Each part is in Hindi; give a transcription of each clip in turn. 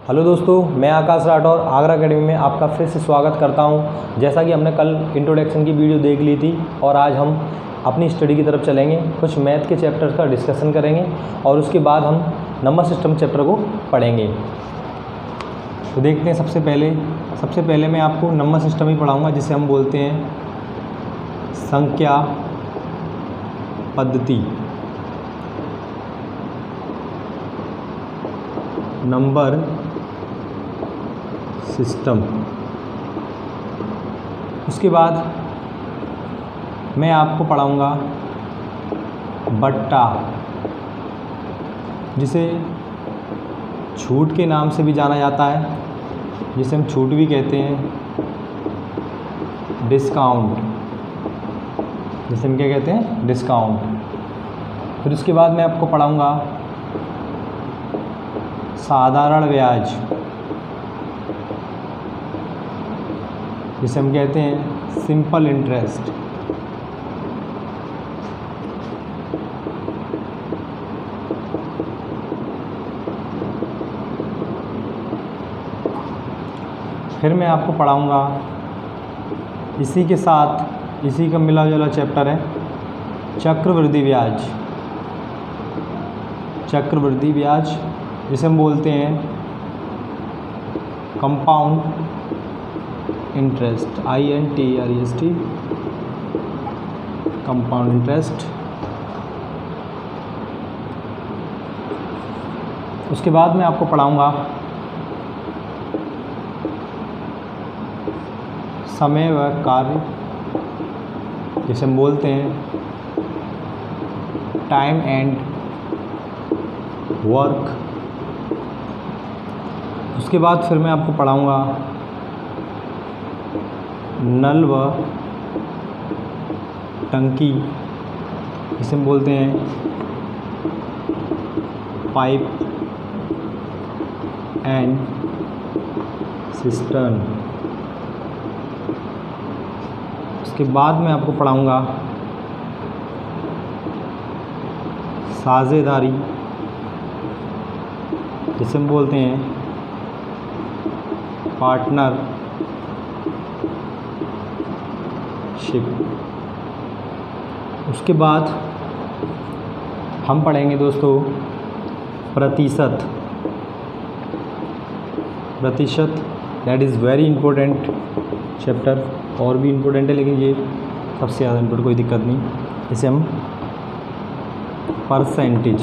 हेलो दोस्तों, मैं आकाश राठौर आगरा एकेडमी में आपका फिर से स्वागत करता हूं। जैसा कि हमने कल इंट्रोडक्शन की वीडियो देख ली थी और आज हम अपनी स्टडी की तरफ चलेंगे। कुछ मैथ के चैप्टर्स का डिस्कशन करेंगे और उसके बाद हम नंबर सिस्टम चैप्टर को पढ़ेंगे। तो देखते हैं, सबसे पहले मैं आपको नंबर सिस्टम ही पढ़ाऊँगा, जिसे हम बोलते हैं संख्या पद्धति, नंबर सिस्टम। उसके बाद मैं आपको पढ़ाऊँगा बट्टा, जिसे छूट के नाम से भी जाना जाता है, जिसे हम छूट भी कहते हैं, डिस्काउंट, जिसे हम क्या कहते हैं, डिस्काउंट। फिर उसके बाद मैं आपको पढ़ाऊँगा साधारण ब्याज, जिसे हम कहते हैं सिंपल इंटरेस्ट। फिर मैं आपको पढ़ाऊँगा इसी के साथ, इसी का मिला जुला चैप्टर है चक्रवृद्धि ब्याज। चक्रवृद्धि ब्याज, जिसे हम बोलते हैं compound interest, INTREST, compound interest. उसके बाद मैं आपको पढ़ाऊँगा समय व कार्य, जिसे हम बोलते हैं टाइम एंड वर्क। उसके बाद फिर मैं आपको पढ़ाऊँगा नल व टंकी, जिसे हम बोलते हैं पाइप एंड सिस्टर्न। उसके बाद मैं आपको पढ़ाऊँगा साझेदारी, जिसे हम बोलते हैं पार्टनरशिप। उसके बाद हम पढ़ेंगे दोस्तों प्रतिशत, that is very important chapter. और भी इम्पोर्टेंट है, लेकिन ये सबसे ज़्यादा इम्पोर्टेंट, कोई दिक्कत नहीं। इसे हम परसेंटेज।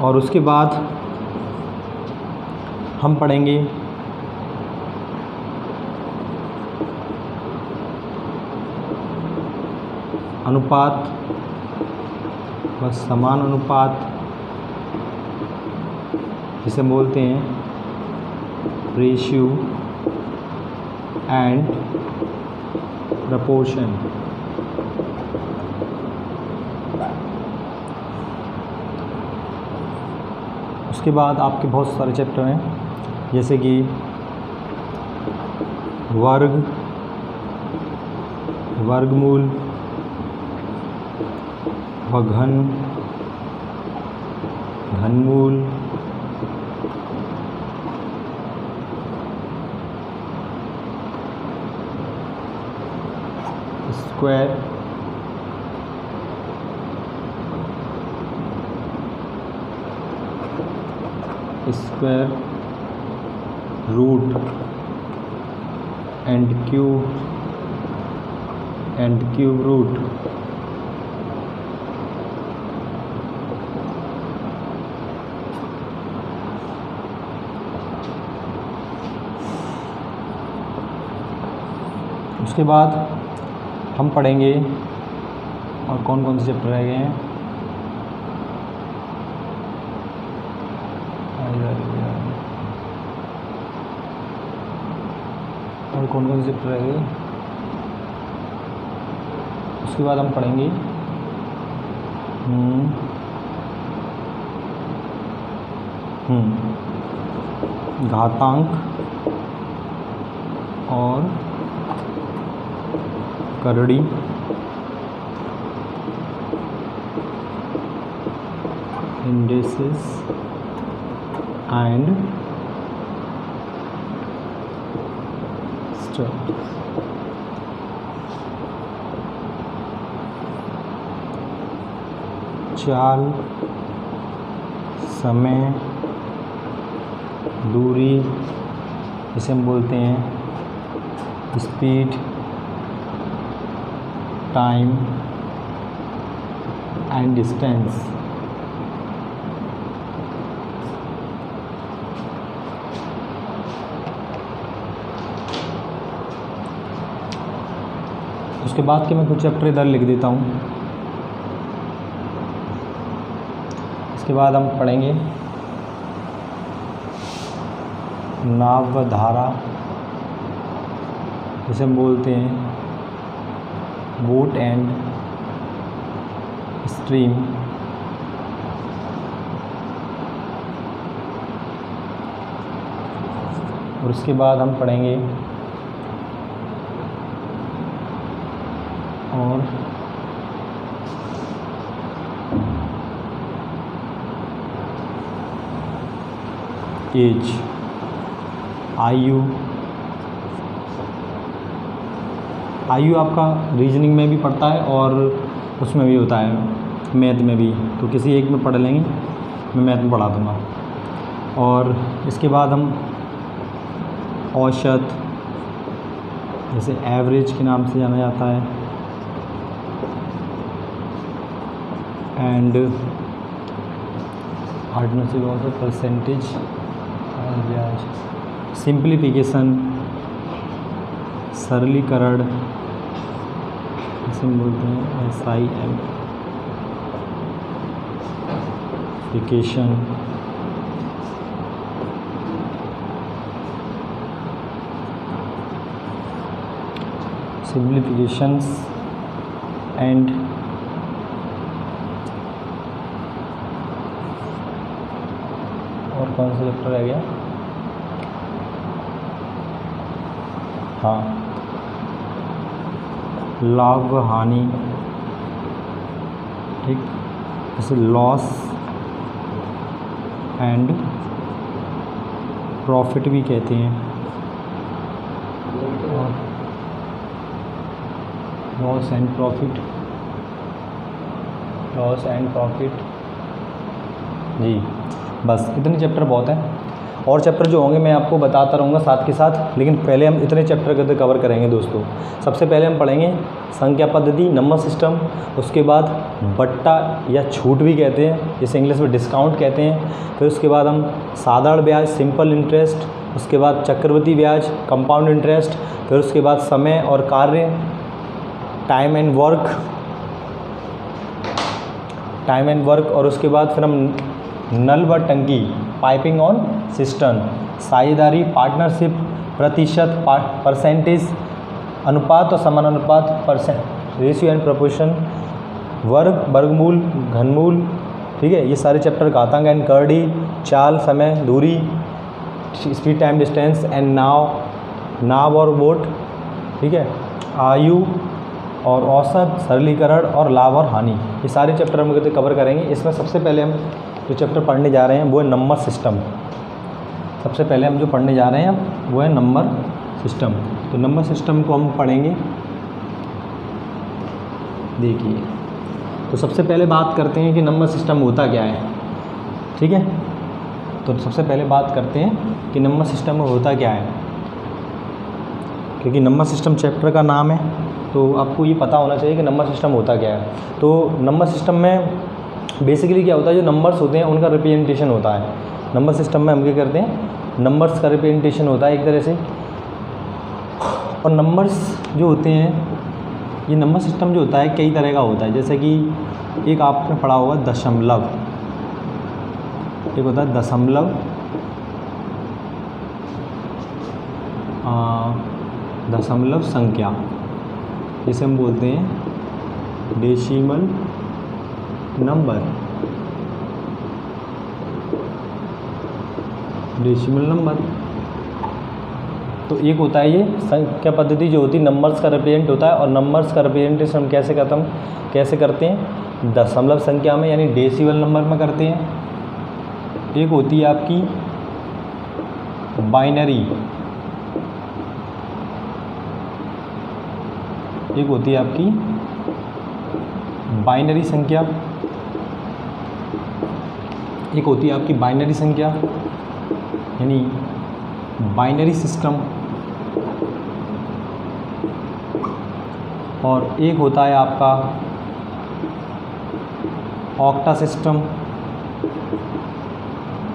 और उसके बाद हम पढ़ेंगे अनुपात व समान अनुपात, जिसे हम बोलते हैं रेशियो एंड प्रपोर्शन। उसके बाद आपके बहुत सारे चैप्टर हैं, जैसे कि वर्ग, वर्गमूल व घन, घनमूल, square, root and cube root. उसके बाद हम पढ़ेंगे और कौन कौन से चैप्टर रह गए हैं, और कौन कौन से चैप्टर रह गए। उसके बाद हम पढ़ेंगे घातांक और करड़ी। indices and structures. चाल, समय, दूरी, इसे हम बोलते हैं स्पीड, टाइम एंड डिस्टेंस। उसके बाद के मैं कुछ चैप्टर इधर लिख देता हूँ। इसके बाद हम पढ़ेंगे नाव व धारा, जिसे हम बोलते हैं बोट एंड स्ट्रीम। और उसके बाद हम पढ़ेंगे और एज, आयु। आयु आपका रीजनिंग में भी पढ़ता है और उसमें भी होता है, मैथ में भी, तो किसी एक में पढ़ लेंगे, मैं मैथ में पढ़ा दूँगा। और इसके बाद हम औसत, जैसे एवरेज के नाम से जाना जाता है, and hardness of percentage, simplification, सरलीकरण, इसे बोलते हैं SIMplification, simplifications एंड और कौन सा चैप्टर रह गया? हाँ, लाभ व हानि, ठीक, जैसे लॉस एंड प्रॉफिट भी कहते हैं, loss and profit, loss and profit. जी बस इतने चैप्टर बहुत हैं, और चैप्टर जो होंगे मैं आपको बताता रहूँगा साथ के साथ, लेकिन पहले हम इतने चैप्टर कवर करेंगे दोस्तों। सबसे पहले हम पढ़ेंगे संख्या पद्धति, नंबर सिस्टम, उसके बाद बट्टा या छूट भी कहते हैं, जिसे इंग्लिश में डिस्काउंट कहते हैं। फिर उसके बाद हम साधारण ब्याज, सिंपल इंटरेस्ट, उसके बाद चक्रवृद्धि ब्याज, कंपाउंड इंटरेस्ट, फिर उसके बाद समय और कार्य, टाइम एंड वर्क, और उसके बाद फिर हम नल व टंकी, पाइपिंग ऑन सिस्टम, साझेदारी, पार्टनरशिप, प्रतिशत, परसेंटेज, अनुपात और समानुपात, परसेंट, रेशियो एंड प्रोपोर्शन, वर्ग, वर्गमूल, घनमूल, ठीक है, ये सारे चैप्टर, घातांक एंड करड़ी, चाल, समय, दूरी, स्पीड, टाइम, डिस्टेंस एंड नाव और बोट, ठीक है, आयु और औसत, सरलीकरण और लाभ और हानि, ये सारे चैप्टर हम कवर करेंगे। इसमें सबसे पहले हम जो चैप्टर पढ़ने जा रहे हैं वो है नंबर सिस्टम। सबसे पहले हम जो पढ़ने जा रहे हैं वो है नंबर सिस्टम। तो नंबर सिस्टम को हम पढ़ेंगे, देखिए। तो सबसे पहले बात करते हैं कि नंबर सिस्टम होता क्या है, ठीक है। तो सबसे पहले बात करते हैं कि नंबर सिस्टम होता क्या है, क्योंकि नंबर सिस्टम चैप्टर का नाम है, तो आपको ये पता होना चाहिए कि नंबर सिस्टम होता क्या है। तो नंबर सिस्टम में बेसिकली क्या होता है, जो नंबर्स होते हैं उनका रिप्रेजेंटेशन होता है। नंबर सिस्टम में हम क्या करते हैं, नंबर्स का रिप्रेजेंटेशन होता है एक तरह से। और नंबर्स जो होते हैं, ये नंबर सिस्टम जो होता है कई तरह का होता है। जैसे कि एक आपने पढ़ा होगा दशमलव, एक होता है दशमलव, दशमलव संख्या, जिसे हम बोलते हैं डेसिमल नंबर, डेसिमल नंबर। तो एक होता है ये संख्या पद्धति जो होती है नंबर्स का रिप्रेजेंट होता है, और नंबर्स का रिप्रेजेंटेशन हम कैसे करते हैं, दशमलव संख्या में यानी डेसिमल नंबर में करते हैं। एक होती है आपकी बाइनरी, एक होती है आपकी बाइनरी संख्या, एक होती है आपकी बाइनरी संख्या यानी बाइनरी सिस्टम, और एक होता है आपका ऑक्टा सिस्टम,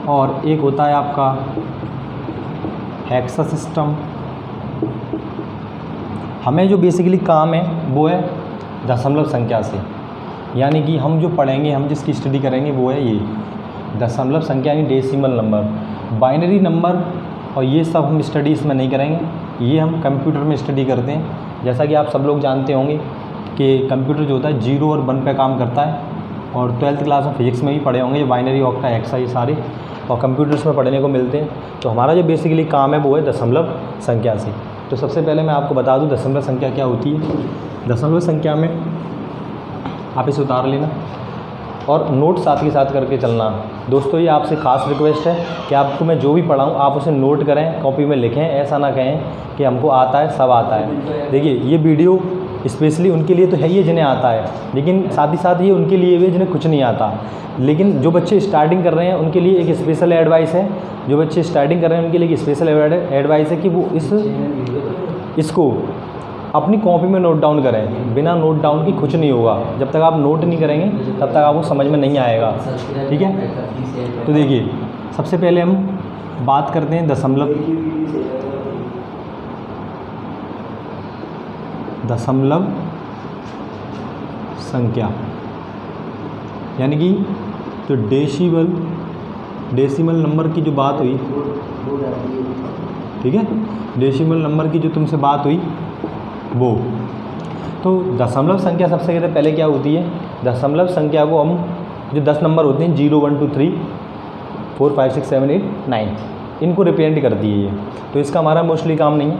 और एक होता है आपका हेक्सा सिस्टम। हमें जो बेसिकली काम है वो है दशमलव संख्या से, यानी कि हम जो पढ़ेंगे, हम जिसकी स्टडी करेंगे वो है ये दशमलव संख्या यानी डेसिमल नंबर। बाइनरी नंबर और ये सब हम स्टडी इसमें नहीं करेंगे, ये हम कंप्यूटर में स्टडी करते हैं। जैसा कि आप सब लोग जानते होंगे कि कंप्यूटर जो होता है 0 और 1 पे काम करता है, और 12th क्लास में फिजिक्स में भी पढ़े होंगे ये बाइनरी, ऑक्टा, हेक्सा, ये सारे और कंप्यूटर्स में पढ़ने को मिलते हैं। तो हमारा जो बेसिकली काम है वो है दशमलव संख्या से। तो सबसे पहले मैं आपको बता दूं दशमलव संख्या क्या होती है। दशमलव संख्या में आप इसे उतार लेना और नोट साथ के साथ करके चलना। दोस्तों ये आपसे ख़ास रिक्वेस्ट है कि आपको मैं जो भी पढ़ाऊँ आप उसे नोट करें, कॉपी में लिखें, ऐसा ना कहें कि हमको आता है, सब आता है। देखिए ये वीडियो स्पेशली उनके लिए तो है ही जिन्हें आता है, लेकिन साथ ही साथ ये उनके लिए भी जिन्हें कुछ नहीं आता। लेकिन जो बच्चे स्टार्टिंग कर रहे हैं उनके लिए एक स्पेशल एडवाइस है, जो बच्चे स्टार्टिंग कर रहे हैं उनके लिए एक स्पेशल एडवाइस है कि वो इसको अपनी कॉपी में नोट डाउन करें। बिना नोट डाउन की कुछ नहीं होगा, जब तक आप नोट नहीं करेंगे तब तक आपको समझ में नहीं आएगा, ठीक है। तो देखिए सबसे पहले हम बात करते हैं दशमलव संख्या, यानी कि जो डेसिमल नंबर की जो बात हुई, ठीक है, डेसिमल नंबर की जो तुमसे बात हुई वो। तो दशमलव संख्या सबसे पहले क्या होती है, दशमलव संख्या को हम जो 10 नंबर होते हैं 0 1 2 3 4 5 6 7 8 9 इनको रिप्रेजेंट करती है ये। तो इसका हमारा मोस्टली काम नहीं है,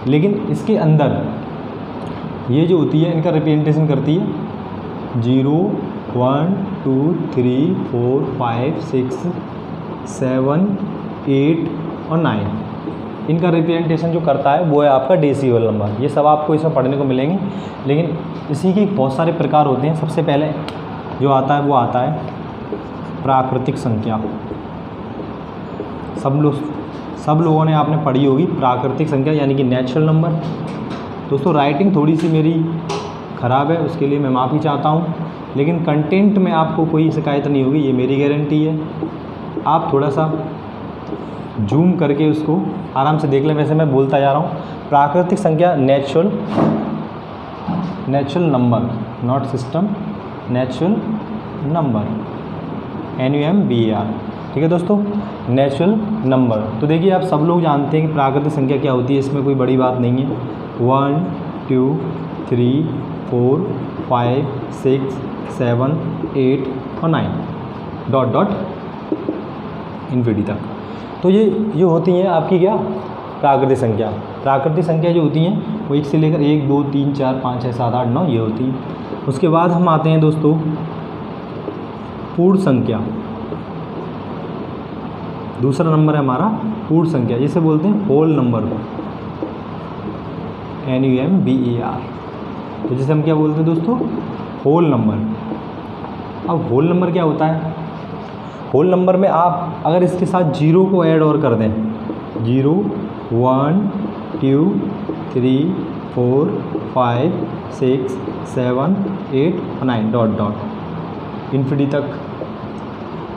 लेकिन इसके अंदर ये जो होती है इनका रिप्रेजेंटेशन करती है 0 1 2 3 4 5 6 7 8 और 9। इनका रिप्रेजेंटेशन जो करता है वो है आपका डेसिमल नंबर। ये सब आपको इसमें पढ़ने को मिलेंगे, लेकिन इसी के बहुत सारे प्रकार होते हैं। सबसे पहले जो आता है वो आता है प्राकृतिक संख्या। सब लोगों ने आपने पढ़ी होगी प्राकृतिक संख्या यानी कि नेचुरल नंबर। दोस्तों राइटिंग थोड़ी सी मेरी ख़राब है, उसके लिए मैं माफ़ी चाहता हूँ, लेकिन कंटेंट में आपको कोई शिकायत नहीं होगी, ये मेरी गारंटी है। आप थोड़ा सा जूम करके उसको आराम से देख लें। वैसे मैं बोलता जा रहा हूँ प्राकृतिक संख्या natural number, not system, natural number NUMBER, ठीक है दोस्तों, नेचुरल नंबर। तो देखिए आप सब लोग जानते हैं कि प्राकृतिक संख्या क्या होती है, इसमें कोई बड़ी बात नहीं है। 1 2 3 4 5 6 7 8 और 9 डॉट डॉट इन्फिनिटी तक। तो ये होती हैं आपकी क्या प्राकृतिक संख्या। प्राकृतिक संख्या जो होती हैं वो 1 से लेकर 1 2 3 4 5 6 7 8 9 ये होती है। उसके बाद हम आते हैं दोस्तों पूर्ण संख्या। दूसरा नंबर है हमारा पूर्ण संख्या, जिसे बोलते हैं होल नंबर को, NUMBER। तो जिसे हम क्या बोलते हैं दोस्तों, होल नंबर। अब होल नंबर क्या होता है, होल नंबर में आप अगर इसके साथ 0 को ऐड और कर दें, 0 1 2 3 4 5 6 7 8 9 डॉट डॉट इन्फिनिटी तक,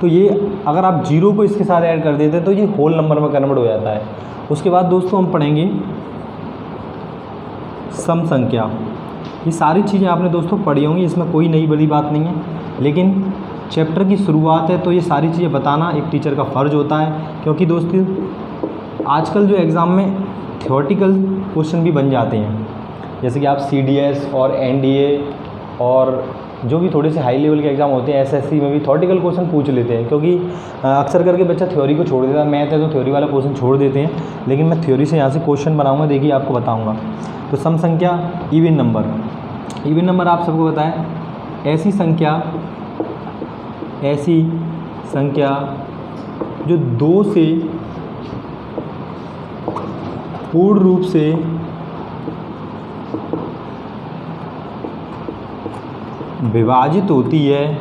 तो ये अगर आप 0 को इसके साथ ऐड कर देते हैं तो ये होल नंबर में कन्वर्ट हो जाता है। उसके बाद दोस्तों हम पढ़ेंगे सम संख्या। ये सारी चीज़ें आपने दोस्तों पढ़ी होंगी, इसमें कोई नई बड़ी बात नहीं है, लेकिन चैप्टर की शुरुआत है तो ये सारी चीज़ें बताना एक टीचर का फ़र्ज़ होता है। क्योंकि दोस्तों आजकल जो एग्ज़ाम में थ्योरेटिकल क्वेश्चन भी बन जाते हैं, जैसे कि आप CDS और NDA और जो भी थोड़े से हाई लेवल के एग्ज़ाम होते हैं एसएससी में भी थ्योरेटिकल क्वेश्चन पूछ लेते हैं, क्योंकि अक्सर करके बच्चा थ्योरी को छोड़ देता है। मैथ है तो थ्योरी वाला क्वेश्चन छोड़ देते हैं, लेकिन मैं थ्योरी से यहाँ से क्वेश्चन बनाऊँगा, देखिए आपको बताऊँगा। तो सम संख्या इवन नंबर आप सबको पता है, ऐसी संख्या जो 2 से पूर्ण रूप से विभाजित होती है,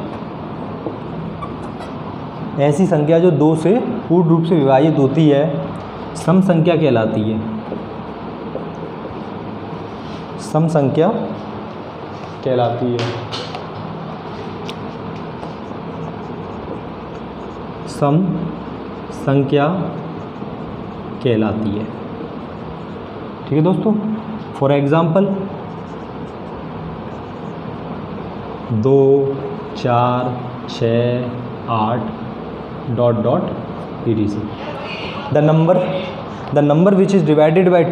ऐसी संख्या जो 2 से पूर्ण रूप से विभाजित होती है सम संख्या कहलाती है। सम संख्या कहलाती है। सम संख्या कहलाती है। ठीक है दोस्तों। For example 2, 4, 6, 8 ... etc. The number which is divided by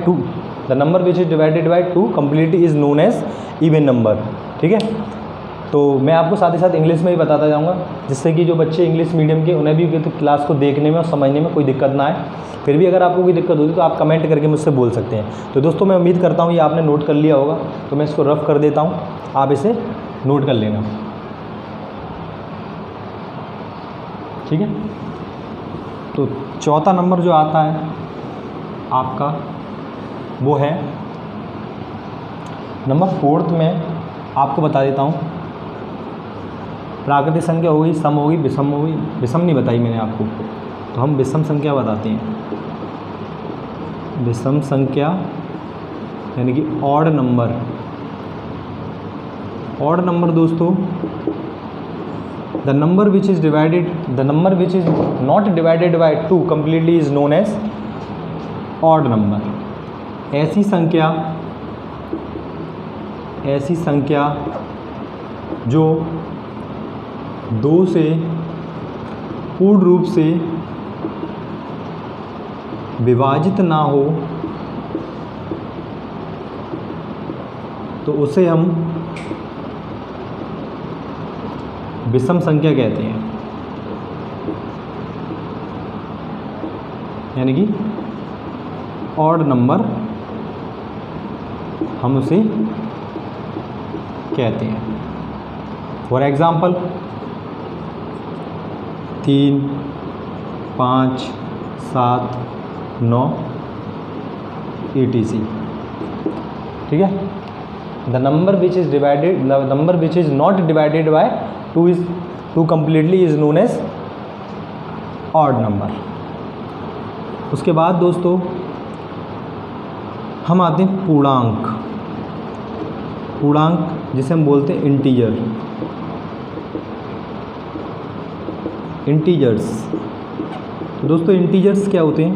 2 completely is known as even number। ठीक है। तो मैं आपको साथ ही साथ इंग्लिश में भी बताता जाऊंगा, जिससे कि जो बच्चे इंग्लिश मीडियम के उन्हें भी क्लास को देखने में और समझने में कोई दिक्कत ना आए। फिर भी अगर आपको कोई दिक्कत होती तो आप कमेंट करके मुझसे बोल सकते हैं। तो दोस्तों मैं उम्मीद करता हूँ ये आपने नोट कर लिया होगा, तो मैं इसको रफ कर देता हूँ, आप इसे नोट कर लेना। ठीक है। तो चौथा नंबर जो आता है आपका वो है नंबर 4 में आपको बता देता हूँ। प्राकृतिक संख्या हो गई, सम हो गई, विषम हो गई। विषम नहीं बताई मैंने आपको, तो हम विषम संख्या बताते हैं। विषम संख्या यानी कि ऑड नंबर। ऑड नंबर दोस्तों, the number which is not divided by 2 completely is known as odd number। ऐसी संख्या जो 2 से पूर्ण रूप से विभाजित ना हो तो उसे हम विषम संख्या कहते हैं। यानी कि ऑड नंबर हम उसे कहते हैं। For example 3, 5, 7, 9 etc। ठीक है। The number which is not divided by 2 completely is known as odd number। उसके बाद दोस्तों हम आते हैं पूर्णांक जिसे हम बोलते हैं इंटीजर्स। तो दोस्तों इंटीजर्स क्या होते हैं?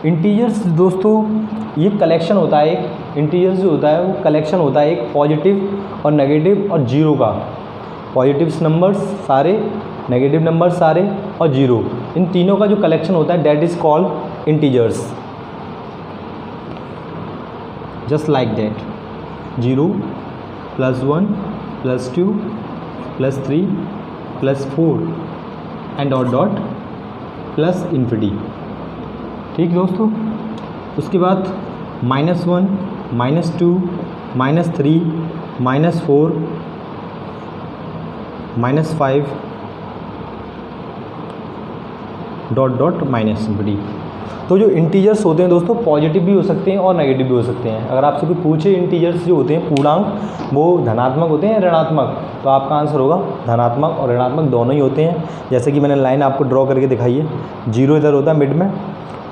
इंटीजर्स दोस्तों ये कलेक्शन होता है, एक इंटीजर्स जो होता है वो कलेक्शन होता है एक पॉजिटिव और नेगेटिव और जीरो का। पॉजिटिव नंबर्स सारे, नेगेटिव नंबर्स सारे और जीरो, इन तीनों का जो कलेक्शन होता है that is called integers. Just like that 0 + 1 + 2 + 3 + 4 and dot plus infinity. ठीक दोस्तों। उसके बाद -1 -2 -3 -4 -5 डॉट माइनस इन्फिनिटी। तो जो इंटीजर्स होते हैं दोस्तों पॉजिटिव भी हो सकते हैं और नेगेटिव भी हो सकते हैं। अगर आपसे कोई पूछे इंटीजर्स जो होते हैं पूर्णांक वो धनात्मक होते हैं ऋणात्मक, तो आपका आंसर होगा धनात्मक और ऋणात्मक दोनों ही होते हैं। जैसे कि मैंने लाइन आपको ड्रॉ करके दिखाई है, 0 इधर होता है मिड में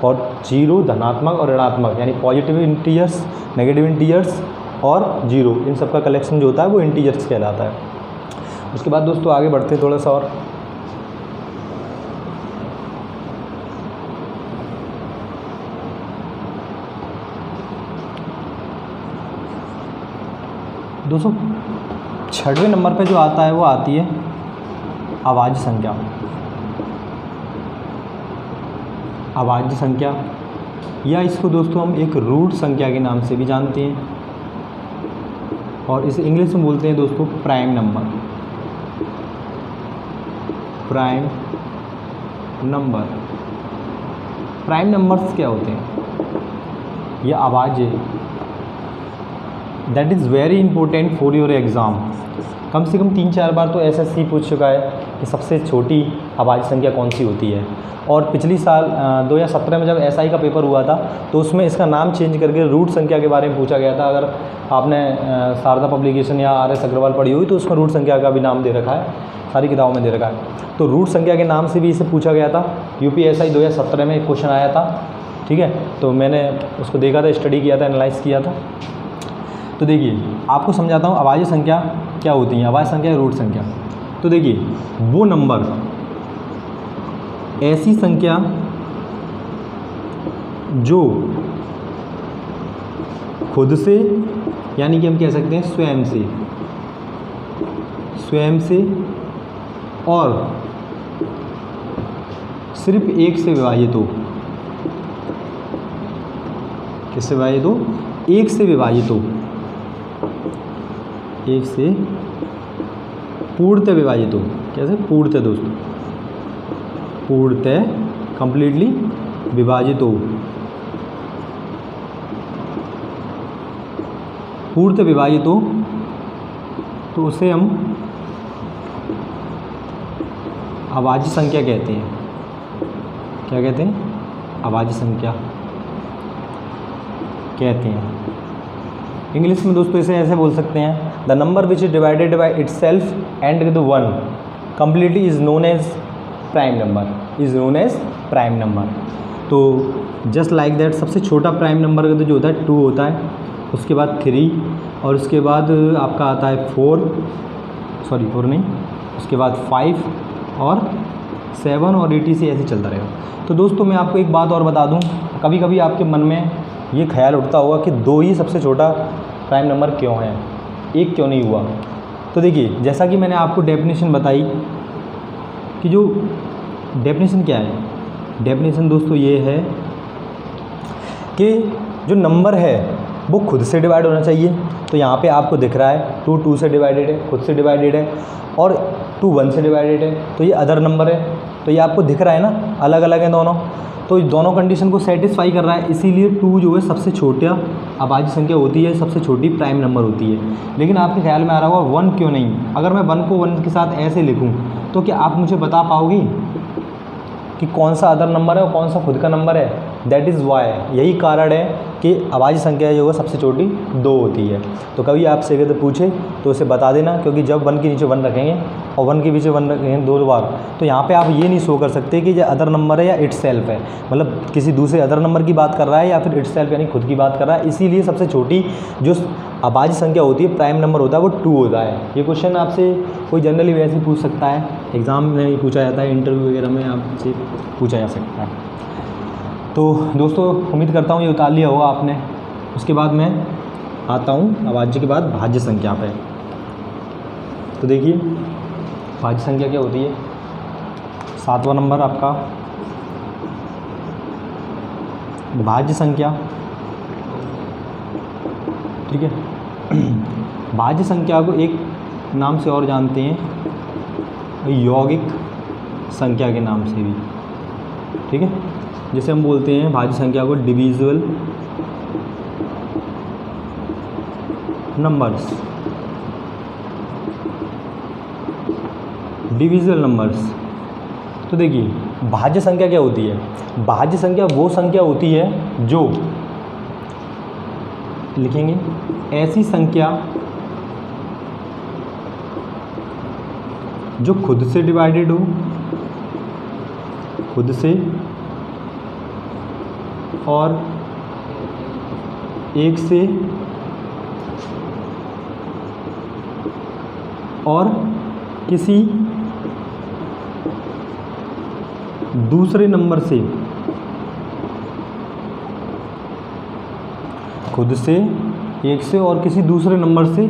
और 0 धनात्मक और ऋणात्मक यानी पॉजिटिव इंटीजर्स, नेगेटिव इंटीजर्स और 0 इन सब का कलेक्शन जो होता है वो इंटीजर्स कहलाता है। उसके बाद दोस्तों आगे बढ़ते हैं थोड़ा सा और। दोस्तों 6वें नंबर पे जो आता है वो आती है अभाज्य संख्या। अभाज्य संख्या या इसको दोस्तों हम एक रूट संख्या के नाम से भी जानते हैं। और इसे इंग्लिश में बोलते हैं दोस्तों prime number. Prime number, prime numbers क्या होते हैं? ये आवाज़ें, that is very important for your exam. कम से कम 3-4 बार तो एसएससी पूछ चुका है कि सबसे छोटी आवाज़ संख्या कौन सी होती है। और पिछली साल 2017 में जब एसआई का पेपर हुआ था तो उसमें इसका नाम चेंज करके रूट संख्या के बारे में पूछा गया था। अगर आपने शारदा पब्लिकेशन या RS अग्रवाल पढ़ी हुई तो उसमें रूट संख्या का भी नाम दे रखा है, सारी किताबों में दे रखा है। तो रूट संख्या के नाम से भी इसे पूछा गया था। यूपीएसआई 2017 में एक क्वेश्चन आया था, ठीक है। तो मैंने उसको देखा था, स्टडी किया था, एनालाइज किया था। तो देखिए आपको समझाता हूँ आवाज़ संख्या क्या होती है, आवाज़ संख्या या रूट संख्या। तो देखिए वो नंबर, ऐसी संख्या जो खुद से, यानी कि हम कह सकते हैं स्वयं से और सिर्फ एक से विभाजित हो। किससे विभाजित हो? एक से विभाजित हो, एक से पूर्णतः विभाजित हो। कैसे? पूर्णतः दोस्तों, पूर्णतः कंप्लीटली विभाजित हो। पूर्णतः विभाजित हो तो उसे हम अभाज्य संख्या कहते हैं। क्या कहते हैं? अभाज्य संख्या कहते हैं। इंग्लिश में दोस्तों इसे ऐसे बोल सकते हैं, the number which is divided by itself and with 1 completely is known as prime number, is known as prime number. तो जस्ट लाइक दैट, सबसे छोटा प्राइम नंबर का तो जो होता है 2 होता है, उसके बाद 3 और उसके बाद आपका आता है 4 नहीं, उसके बाद 5 और 7 और 80 से ऐसे चलता रहेगा। तो दोस्तों मैं आपको एक बात और बता दूं, कभी कभी आपके मन में ये ख्याल उठता होगा कि 2 ही सबसे छोटा प्राइम नंबर क्यों है, 1 क्यों नहीं हुआ। तो देखिए जैसा कि मैंने आपको डेफिनेशन बताई कि जो डेफिनेशन क्या है, डेफिनेशन दोस्तों ये है कि जो नंबर है वो खुद से डिवाइड होना चाहिए। तो यहाँ पे आपको दिख रहा है 2 से डिवाइडेड है, खुद से डिवाइडेड है, और 2 1 से डिवाइडेड है, तो ये अदर नंबर है। तो ये आपको दिख रहा है ना, अलग अलग हैं दोनों। तो दोनों कंडीशन को सेटिस्फाई कर रहा है, इसीलिए 2 जो है सबसे छोटा अभाज्य संख्या होती है, सबसे छोटी प्राइम नंबर होती है। लेकिन आपके ख्याल में आ रहा होगा 1 क्यों नहीं? अगर मैं 1 को 1 के साथ ऐसे लिखूं तो क्या आप मुझे बता पाओगे कि कौन सा अदर नंबर है और कौन सा खुद का नंबर है? दैट इज़ वाई, यही कारण है कि अभाज्य संख्या जो है सबसे छोटी 2 होती है। तो कभी आपसे अगर पूछे तो उसे बता देना, क्योंकि जब 1 के नीचे 1 रखेंगे और 1 के पीछे 1 रखेंगे 2 बार, तो यहाँ पे आप ये नहीं शो कर सकते कि ये अदर नंबर है या इट सेल्फ है, मतलब किसी दूसरे अदर नंबर की बात कर रहा है या फिर इट सेल्फ यानी खुद की बात कर रहा है। इसीलिए सबसे छोटी जो अभाज्य संख्या होती है, प्राइम नंबर होता है, वो 2 होता है। ये क्वेश्चन आपसे कोई जनरली वैसे ही पूछ सकता है, एग्ज़ाम में ही पूछा जाता है, इंटरव्यू वगैरह में आपसे पूछा जा सकता है। तो दोस्तों उम्मीद करता हूँ ये उतार लिया होगा आपने। उसके बाद मैं आता हूँ अभाज्य के बाद भाज्य संख्या पे। तो देखिए भाज्य संख्या क्या होती है, 7वां नंबर आपका भाज्य संख्या, ठीक है। भाज्य संख्या को एक नाम से और जानते हैं, यौगिक संख्या के नाम से भी, ठीक है। जैसे हम बोलते हैं भाज्य संख्या को डिविजिबल नंबर्स, डिविजिबल नंबर्स। तो देखिए भाज्य संख्या क्या होती है? भाज्य संख्या वो संख्या होती है जो, लिखेंगे ऐसी संख्या जो खुद से डिवाइडेड हो, खुद से और एक से और किसी दूसरे नंबर से, खुद से, एक से और किसी दूसरे नंबर से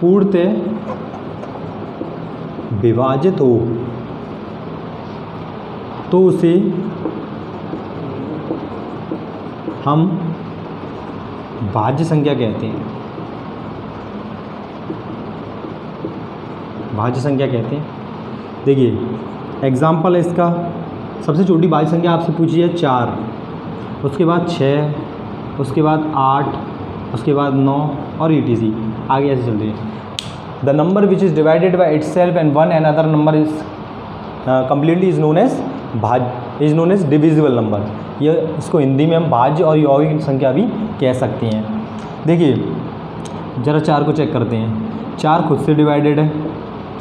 पूर्णतः विभाजित हो, तो उसे हम भाज्य संख्या कहते हैं। भाज्य संख्या कहते हैं। देखिए एग्जाम्पल है इसका, सबसे छोटी भाज्य संख्या आपसे पूछी है 4, उसके बाद 6, उसके बाद 8, उसके बाद 9 और ETC आगे ऐसे चलते हैं। The number which is divided by itself and one and other number is completely is known as divisible number. ये इसको हिंदी में हम भाज्य और यौगिक संख्या भी कह सकते हैं। देखिए ज़रा 4 को चेक करते हैं। 4 खुद से डिवाइडेड है,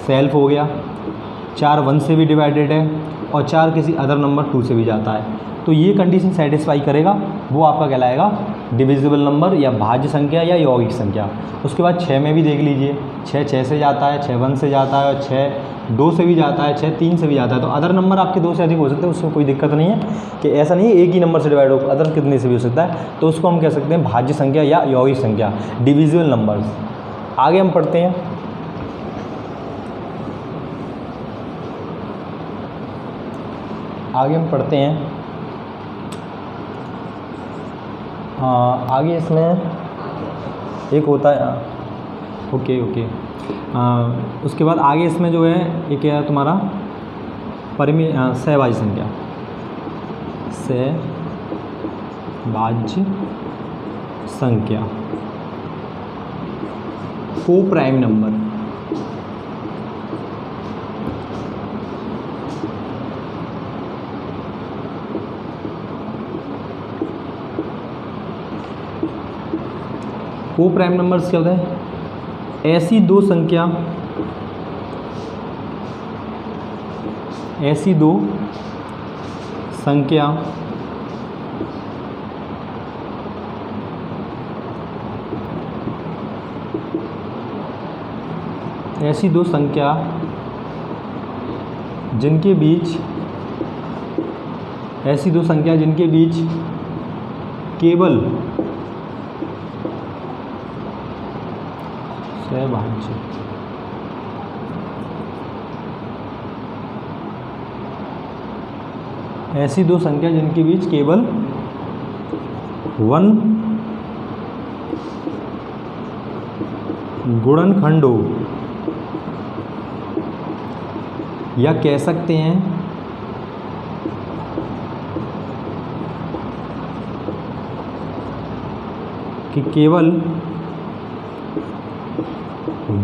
सेल्फ हो गया। 4 1 से भी डिवाइडेड है और 4 किसी अदर नंबर 2 से भी जाता है। तो ये कंडीशन सेटिस्फाई करेगा, वो आपका कहलाएगा डिविजिबल नंबर या भाज्य संख्या या यौगिक संख्या। उसके बाद 6 में भी देख लीजिए, 6 से जाता है, 6 1 से जाता है, और 6 2 से भी जाता है, 6 3 से भी जाता है। तो अदर नंबर आपके 2 से अधिक हो सकते हैं, उसमें कोई दिक्कत नहीं है कि ऐसा नहीं है एक ही नंबर से डिवाइड हो, अदर कितने से भी हो सकता है। तो उसको हम कह सकते हैं भाज्य संख्या या यौगिक संख्या, डिविजिबल नंबर्स। आगे हम पढ़ते हैं। आगे इसमें एक होता है ओके। उसके बाद आगे इसमें जो है ये क्या है तुम्हारा सहभाज्य संख्या, सहभाज्य संख्या, को प्राइम नंबर। को प्राइम नंबर्स क्या होता है? ऐसी दो संख्या जिनके बीच केवल सहभाज्य ऐसी दो संख्या जिनके बीच केवल 1 गुणनखंड हो, या कह सकते हैं कि केवल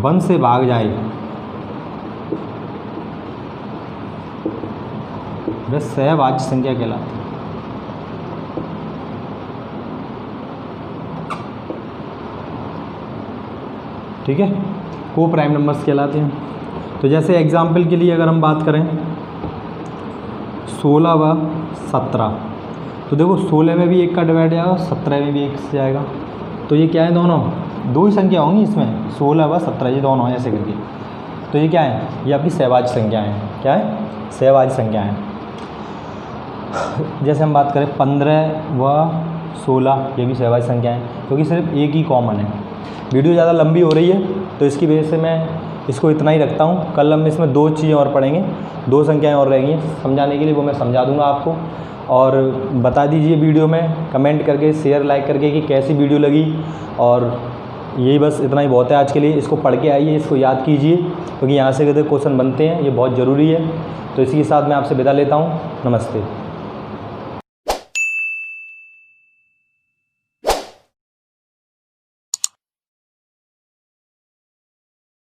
1 से भाग जाए, वह सहभाज्य संख्या कहलाती है। ठीक है, को प्राइम नंबर्स कहलाते हैं। तो जैसे एग्जाम्पल के लिए अगर हम बात करें 16 व 17, तो देखो 16 में भी 1 का डिवाइड जाएगा, 17 में भी 1 से जाएगा। तो ये क्या है, दोनों दो ही संख्या होंगी इसमें, 16 व 17, ये दोनों ऐसे करके। तो ये क्या है, ये आपकी सहभाज्य संख्या है। क्या है, सहभाज्य संख्या है। जैसे हम बात करें 15 व 16, ये भी सहभाज्य संख्या है, क्योंकि सिर्फ एक ही कॉमन है। वीडियो ज़्यादा लंबी हो रही है तो इसकी वजह से मैं इसको इतना ही रखता हूँ। कल हम इसमें 2 चीज़ें और पढ़ेंगे, 2 संख्याएँ और रहेंगी समझाने के लिए, वो मैं समझा दूँगा आपको। और बता दीजिए वीडियो में कमेंट करके, शेयर लाइक करके कि कैसी वीडियो लगी। और यही बस इतना ही बहुत है आज के लिए। इसको पढ़ के आइए, इसको याद कीजिए, क्योंकि यहाँ से क्वेश्चन बनते हैं, ये बहुत ज़रूरी है। तो इसी के साथ मैं आपसे विदा लेता हूँ। नमस्ते।